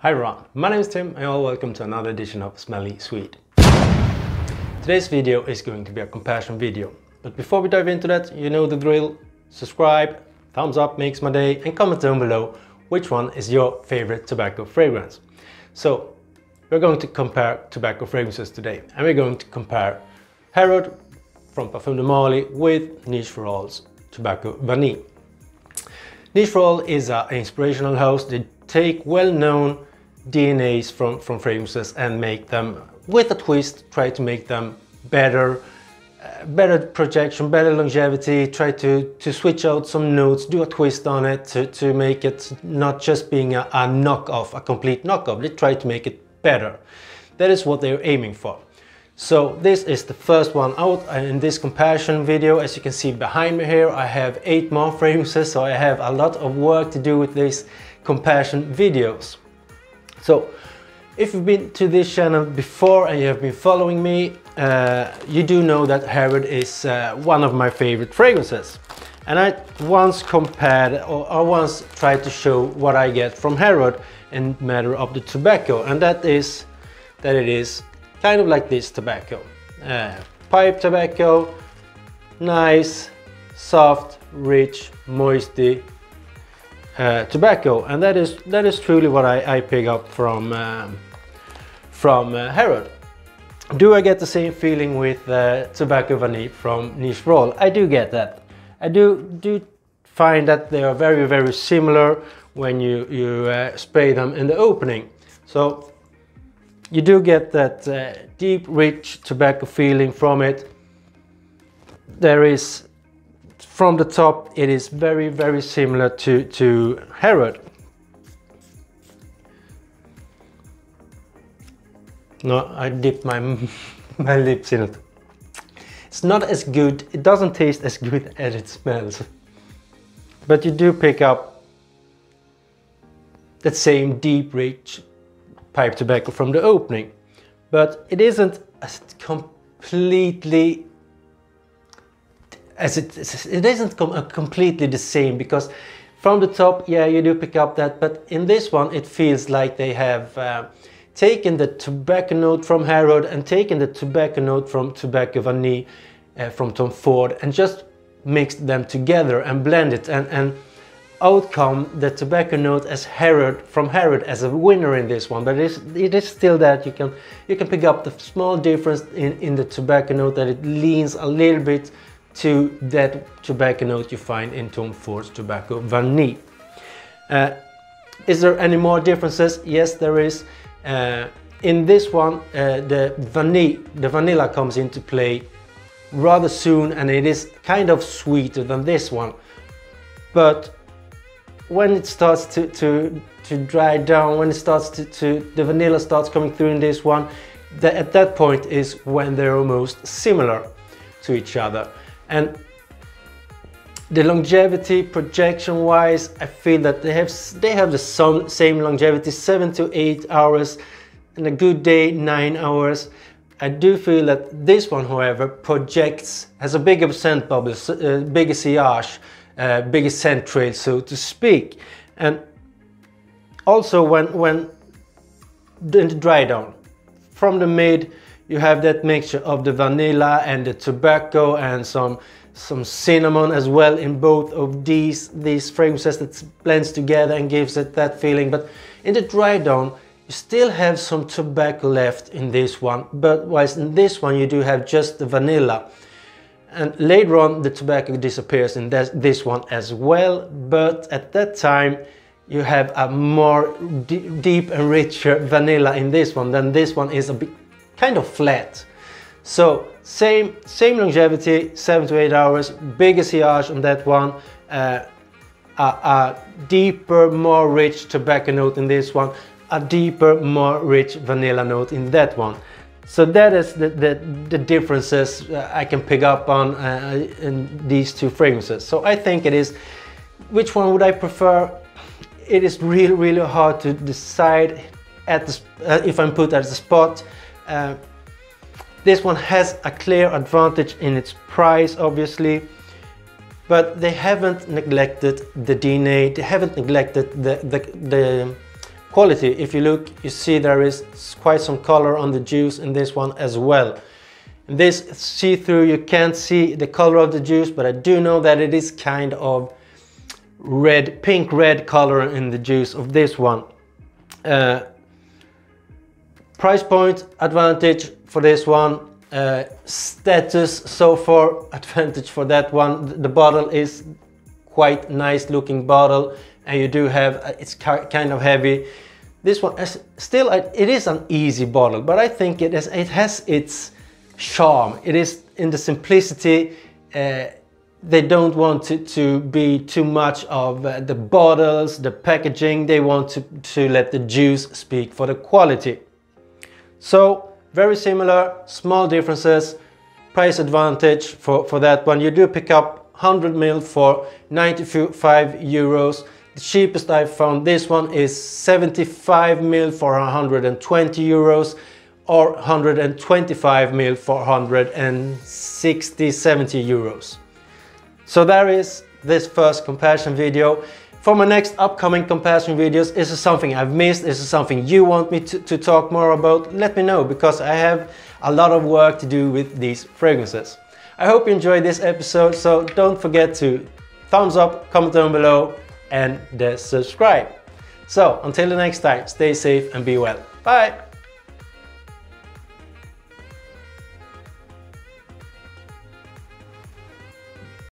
Hi everyone, my name is Tim and you're welcome to another edition of Smelly Swede. Today's video is going to be a comparison video, but before we dive into that, you know the drill. Subscribe, thumbs up makes my day, and comment down below which one is your favorite tobacco fragrance. So we're going to compare tobacco fragrances today, and we're going to compare Harrod from Parfums de Marly with Niche4all's Tobacco Vanille. Niche4all is an inspirational house. They take well-known DNAs from fragrances and make them, with a twist, try to make them better, better projection, better longevity, try to switch out some notes, do a twist on it to make it not just being a knockoff, a complete knockoff. They try to make it better. That is what they're aiming for. So this is the first one out in this comparison video. As you can see behind me here, I have 8 more fragrances, so I have a lot of work to do with these comparison videos. So if you've been to this channel before and you have been following me, you do know that Harrod is one of my favorite fragrances. And I once compared, or I once tried to show what I get from Harrod in matter of the tobacco, and that is that it is kind of like this tobacco. Pipe tobacco, nice, soft, rich, moisty tobacco, and that is truly what I pick up from Harrod. Do I get the same feeling with Tobacco Vanille from Niche4all? I do get that. I do find that they are very similar when you spray them in the opening. So you do get that deep, rich tobacco feeling from it. There is, from the top, it is very similar to Harrod. No, I dipped my lips in it. It's not as good, it doesn't taste as good as it smells. But you do pick up that same deep, rich pipe tobacco from the opening. But it isn't as completely it isn't completely the same, because from the top, yeah, you do pick up that, but in this one it feels like they have taken the tobacco note from Harrod and taken the tobacco note from Tobacco Vanille from Tom Ford and just mixed them together and blended, and out come the tobacco note as from Harrod as a winner in this one. But it is still that you can pick up the small difference in the tobacco note, that it leans a little bit to that tobacco note you find in Tom Ford's Tobacco Vanille. Is there any more differences? Yes, there is. In this one, the vanilla comes into play rather soon, and it is kind of sweeter than this one. But when it starts to dry down, when it starts the vanilla starts coming through in this one, at that point is when they're almost similar to each other. And the longevity, projection wise, I feel that they have the same longevity, 7 to 8 hours, and a good day 9 hours. I do feel that this one, however, has a bigger scent bubble, bigger sillage, bigger scent trail, so to speak. And also when in the dry down, from the mid, you have that mixture of the vanilla and the tobacco and some cinnamon as well in both of these fragrances, that blends together and gives it that feeling. But in the dry down, you still have some tobacco left in this one, but whilst in this one you do have just the vanilla. And later on the tobacco disappears in this one as well, but at that time you have a more deep and richer vanilla in this one. Then this one is a bit kind of flat. So same longevity, 7 to 8 hours, bigger sillage on that one, a deeper, more rich tobacco note in this one, a deeper, more rich vanilla note in that one. So that is the differences I can pick up on in these two fragrances. So I think it is, which one would I prefer? It is really hard to decide if I'm put at the spot. This one has a clear advantage in its price, obviously, but they haven't neglected the DNA, they haven't neglected the quality. If you look, you see there is quite some color on the juice in this one as well. In this see-through, you can't see the color of the juice, but I do know that it is kind of red, pink red color in the juice of this one. Price point advantage for this one. Status so far advantage for that one. The bottle is quite nice looking bottle, and you do have, it's kind of heavy. This one is still, it is an easy bottle, but I think it has its charm. It is in the simplicity. They don't want to be too much of the bottles, the packaging. They want to let the juice speak for the quality. So very similar, small differences. Price advantage for that one. You do pick up 100 ml for 95 euros. The cheapest I found, this one is 75 ml for 120 euros, or 125 ml for 160-70 euros. So there is this first comparison video. For my next upcoming comparison videos, is this something I've missed? Is this something you want me to talk more about? Let me know, because I have a lot of work to do with these fragrances. I hope you enjoyed this episode, so don't forget to thumbs up, comment down below, and subscribe. So until the next time, stay safe and be well. Bye!